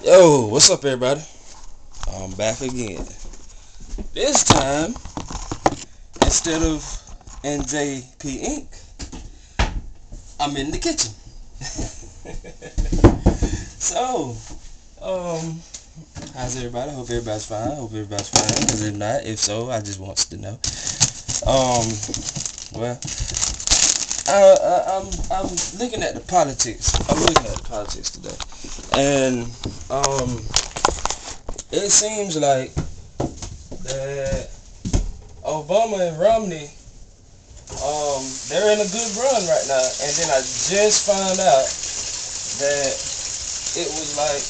Yo, what's up, everybody? I'm back again. This time, instead of NJP Inc., I'm in the kitchen. So, how's everybody? I hope everybody's fine. Because if not, if so, I just wants to know. Well, I'm looking at the politics. I'm looking at the politics today, and it seems like that Obama and Romney, they're in a good run right now. And then I just found out that it was like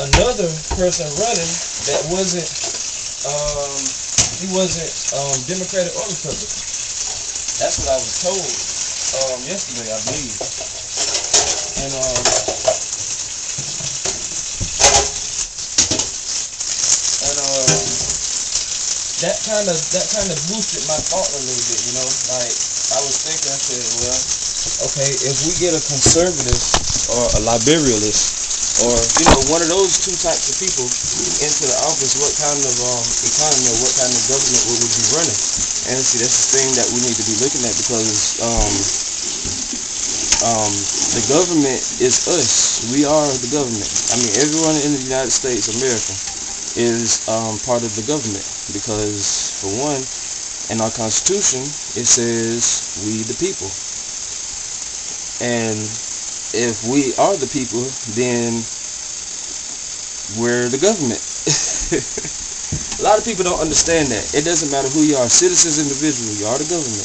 another person running that wasn't, he wasn't Democratic or Republican. That's what I was told yesterday, I believe. And that kind of boosted my thought a little bit, you know. Like, I was thinking, I said, well, okay, if we get a conservative or a liberalist, or one of those two types of people into the office, what kind of economy or what kind of government would we be running? And see, that's the thing that we need to be looking at, because the government is us. We are the government. I mean, everyone in the United States, America, is part of the government, because for one, in our Constitution it says we the people, and if we are the people, then we're the government. A lot of people don't understand that. It doesn't matter who you are, citizens, individual, you are the government.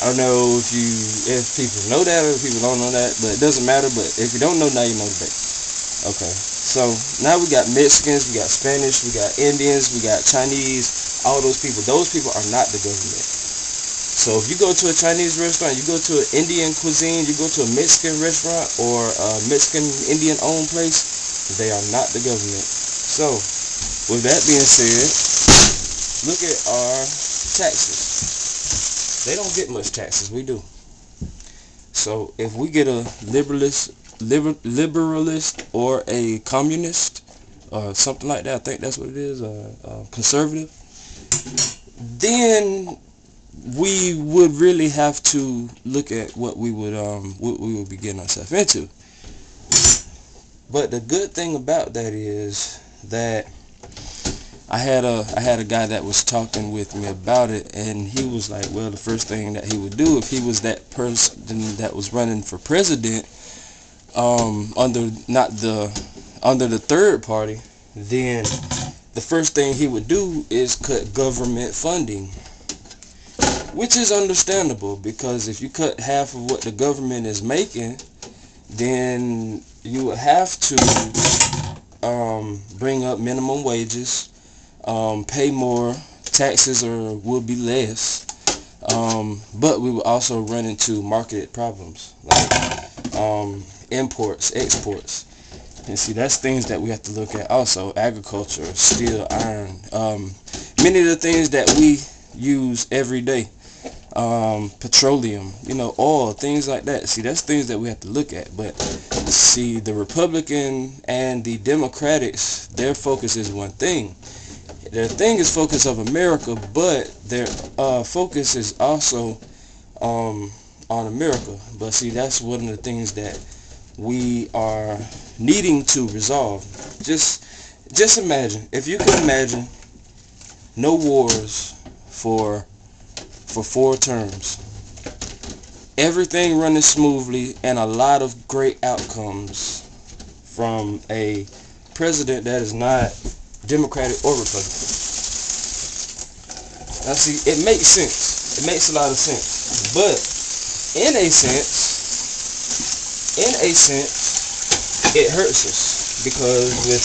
I don't know if people know that or if people don't know that, but it doesn't matter. But if you don't know, now you know today. Okay, so now we got Mexicans, we got Spanish, we got Indians, we got Chinese, all those people. Those people are not the government. So if you go to a Chinese restaurant, you go to an Indian cuisine, you go to a Mexican restaurant or a Mexican Indian owned place, they are not the government. So with that being said, look at our taxes. They don't get much taxes, we do. So if we get a liberalist or a communist or something like that, I think that's what it is, conservative, then we would really have to look at what we would be getting ourselves into. But the good thing about that is that I had a guy that was talking with me about it, and he was like, well, the first thing that he would do if he was that person that was running for president, under the third party, then the first thing he would do is cut government funding, which is understandable, because if you cut half of what the government is making, then you would have to bring up minimum wages, pay more taxes, or will be less, but we will also run into market problems like imports, exports. And see, that's things that we have to look at also. Agriculture, steel, iron, many of the things that we use every day, petroleum, oil, things like that. See, that's things that we have to look at. But see, the Republican and the Democrats, their focus is one thing. Their thing is focus of America, but their focus is also on America. But see, that's one of the things that we are needing to resolve. Just imagine, if you can imagine, no wars for 4 terms, everything running smoothly, and a lot of great outcomes from a president that is not Democratic or Republican. Now see, it makes sense. It makes a lot of sense. But in a sense, it hurts us, because with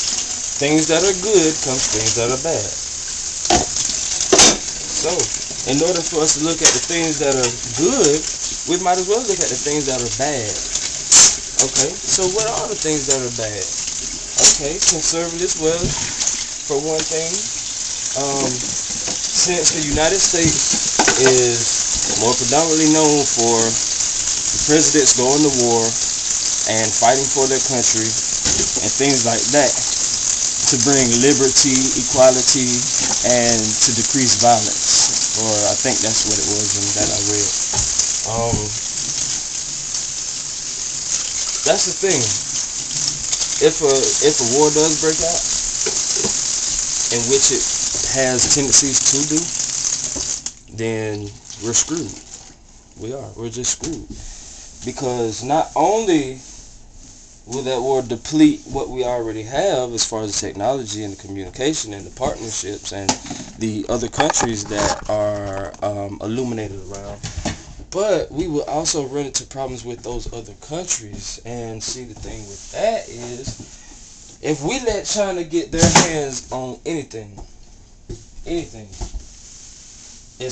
things that are good comes things that are bad. So in order for us to look at the things that are good, we might as well look at the things that are bad. Okay, so what are the things that are bad? Okay, conservatives, well, for one thing, since the United States is more predominantly known for the presidents going to war and fighting for their country and things like that to bring liberty, equality, and to decrease violence. Or I think that's what it was in that I read. That's the thing. If a war does break out, in which it has tendencies to do, then we're screwed. We're just screwed. Because not only will that war deplete what we already have as far as the technology and the communication and the partnerships and the other countries that are illuminated around, but we will also run into problems with those other countries. And see, the thing with that is, if we let China get their hands on anything, it's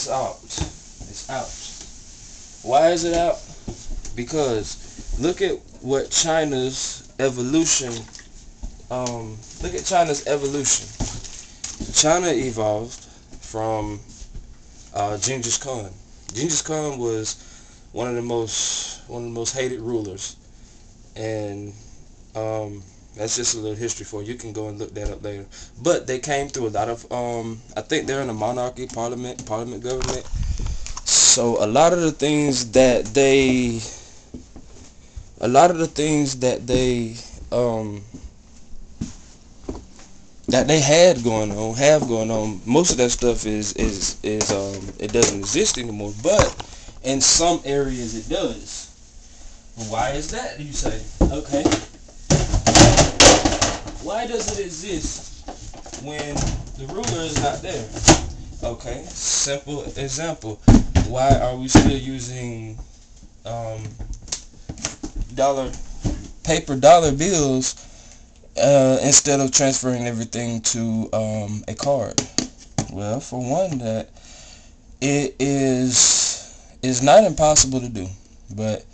out. It's out. Why is it out? Because look at what China's evolution, China evolved from Genghis Khan. Genghis Khan was one of the most hated rulers, and that's just a little history for you. You can go and look that up later. But they came through a lot of I think they're in a monarchy, parliament government. So a lot of the things that they have going on. Most of that stuff is it doesn't exist anymore, but in some areas it does. Why is that, do you say? Okay. Why does it exist when the ruler is not there? Okay, simple example. Why are we still using paper dollar bills instead of transferring everything to a card? Well, for one, that it is not impossible to do, but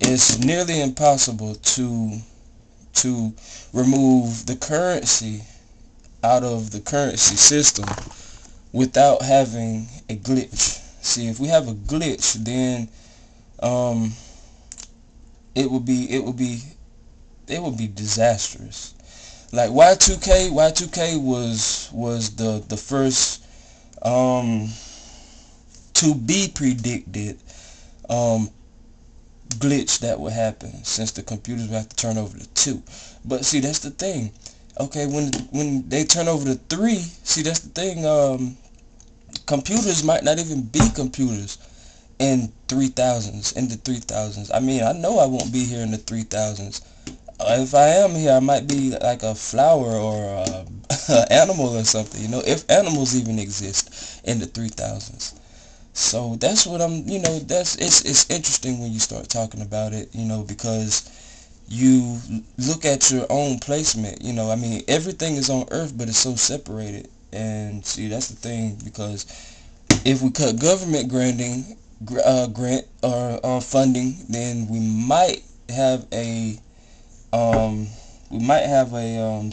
it's nearly impossible to remove the currency out of the currency system without having a glitch. See, if we have a glitch, then it would be disastrous. Like Y2K was the first to be predicted glitch that would happen, since the computers would have to turn over to 2. But see, that's the thing. Okay, when they turn over to 3, see, that's the thing. Computers might not even be computers in the 3000s. I mean, I know I won't be here in the 3000s. If I am here, I might be like a flower or an animal or something, you know, if animals even exist in the 3000s. So that's what it's interesting when you start talking about it, you know, because you look at your own placement, you know. I mean, everything is on Earth, but it's so separated. And see, that's the thing, because if we cut government grant or funding, then we might have a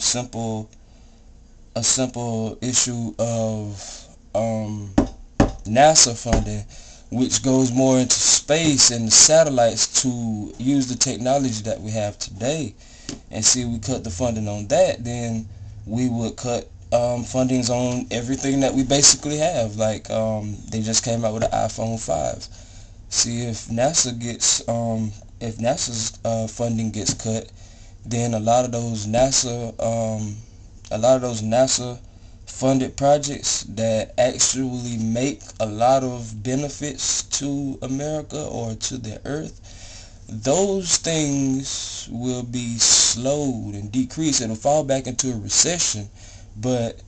simple issue of NASA funding, which goes more into space and the satellites to use the technology that we have today. And see, we cut the funding on that, then we would cut fundings on everything that we basically have. Like they just came out with an iPhone 5. See, if NASA's funding gets cut, then a lot of those NASA funded projects that actually make a lot of benefits to America or to the Earth, those things will be slowed and decreased. It'll fall back into a recession, but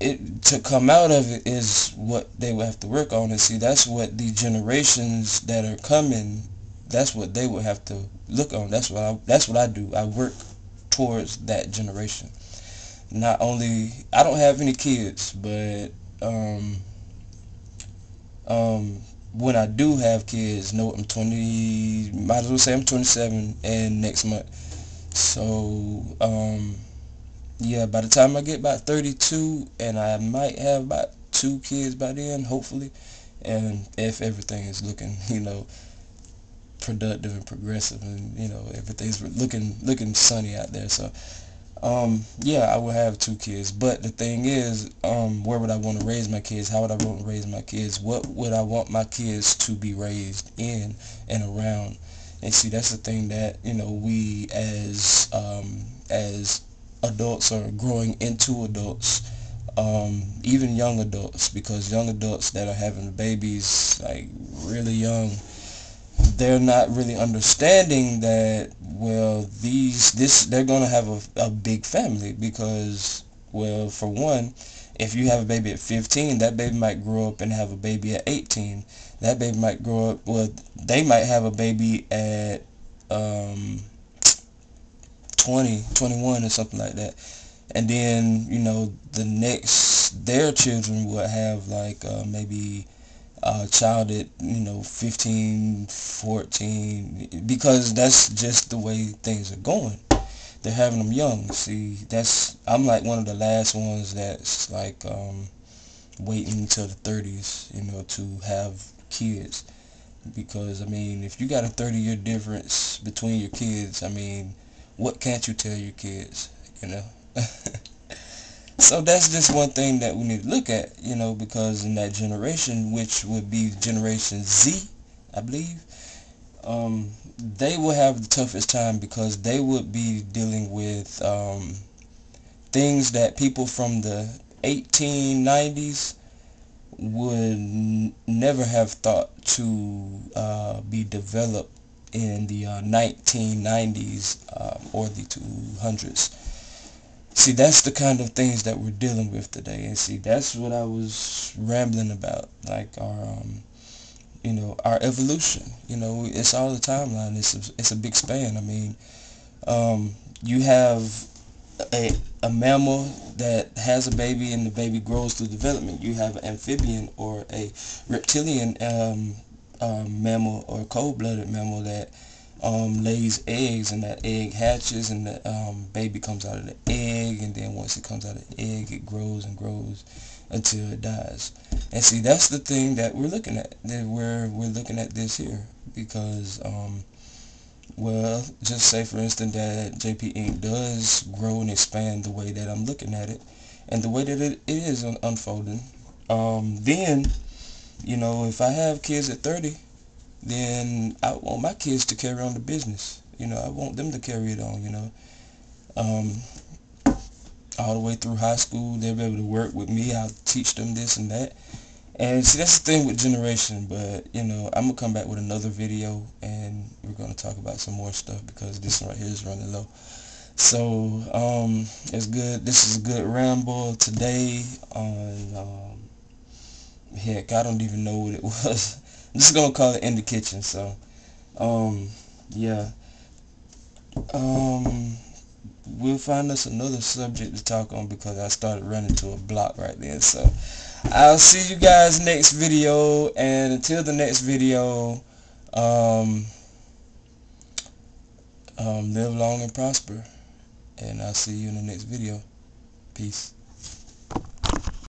to come out of it is what they will have to work on. And see, that's what the generations that are coming, that's what they will have to look on. That's what I do. I work towards that generation. Not only, I don't have any kids, but when I do have kids, no, I'm 20, might as well say I'm 27 and next month. So yeah, by the time I get about 32, and I might have about 2 kids by then, hopefully, and if everything is looking, you know, productive and progressive, and everything's looking sunny out there. So yeah, I would have 2 kids. But the thing is, where would I want to raise my kids? How would I want to raise my kids? What would I want my kids to be raised in and around? And see, that's the thing that we as adults are growing into adults, even young adults, because young adults that are having babies like really young, they're not really understanding that, well, they're going to have a big family, because, well, for one, if you have a baby at 15, that baby might grow up and have a baby at 18. That baby might grow up, well, they might have a baby at 20, 21 or something like that. And then, their children will have like maybe a child at 15, 14, because that's just the way things are going. They're having them young. See, I'm like one of the last ones that's like waiting until the 30s, to have kids. Because I mean, if you got a 30-year difference between your kids, I mean, what can't you tell your kids, So that's just one thing that we need to look at, because in that generation, which would be Generation Z, I believe, they will have the toughest time, because they would be dealing with things that people from the 1890s would never have thought to be developed in the 1990s or the 200s. See, that's the kind of things that we're dealing with today. And see, that's what I was rambling about, like our evolution. It's all the timeline. It's a big span. I mean, you have a mammal that has a baby, and the baby grows through development. You have an amphibian or a reptilian mammal, or cold-blooded mammal, that lays eggs, and that egg hatches, and the baby comes out of the egg, and then once it comes out of the egg, it grows and grows until it dies. And see, that's the thing that we're looking at. That we're looking at this here, because well, just say for instance that JP Inc. does grow and expand the way that I'm looking at it, and the way that it is unfolding. Then, if I have kids at 30, then I want my kids to carry on the business. I want them to carry it on, all the way through high school. They'll be able to work with me. I'll teach them this and that. And see, that's the thing with generation. But, I'm going to come back with another video, and we're going to talk about some more stuff, because this one right here is running low. So, it's good. This is a good ramble today on, heck, I don't even know what it was. I'm just gonna call it In the Kitchen. So yeah, we'll find us another subject to talk on, because I started running to a block right then. So I'll see you guys next video, and until the next video, live long and prosper, and I'll see you in the next video. Peace.